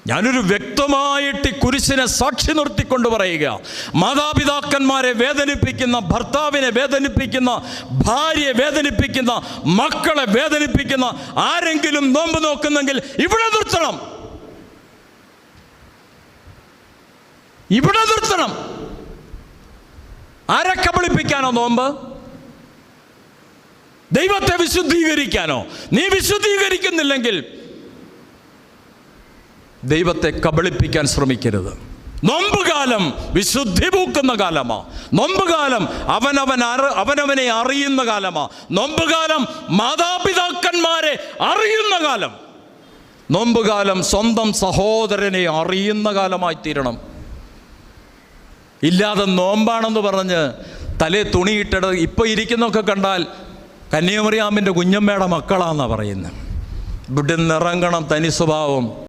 ഞാനൊരു വ്യക്തമായിട്ട് ഈ കുരിശിനെ സാക്ഷി നിർത്തിക്കൊണ്ട് പറയുക, മാതാപിതാക്കന്മാരെ വേദനിപ്പിക്കുന്ന, ഭർത്താവിനെ വേദനിപ്പിക്കുന്ന, ഭാര്യയെ വേദനിപ്പിക്കുന്ന, മക്കളെ വേദനിപ്പിക്കുന്ന ആരെങ്കിലും നോമ്പ് നോക്കുന്നെങ്കിൽ ഇവിടെ നിർത്തണം, ഇവിടെ നിർത്തണം. ആരെ കബളിപ്പിക്കാനോ നോമ്പ്? ദൈവത്തെ വിശുദ്ധീകരിക്കാനോ? നീ വിശുദ്ധീകരിക്കുന്നില്ലെങ്കിൽ ദൈവത്തെ കബളിപ്പിക്കാൻ ശ്രമിക്കരുത്. നോമ്പുകാലം വിശുദ്ധി പൂക്കുന്ന കാലമാ. നോമ്പുകാലം അവനവനെ അറിയുന്ന കാലമാ. നോമ്പുകാലം മാതാപിതാക്കന്മാരെ അറിയുന്ന കാലം. നോമ്പുകാലം സ്വന്തം സഹോദരനെ അറിയുന്ന കാലമായി തീരണം. ഇല്ലാതെ നോമ്പാണെന്ന് പറഞ്ഞ് തലേ തുണിയിട്ടത് ഇപ്പോൾ ഇരിക്കുന്നൊക്കെ കണ്ടാൽ കന്യാമറിയാമിൻ്റെ കുഞ്ഞമ്മയുടെ മക്കളാണെന്നാണ് പറയുന്നത്. ഇവിടെ നിറങ്ങണം തനി സ്വഭാവം.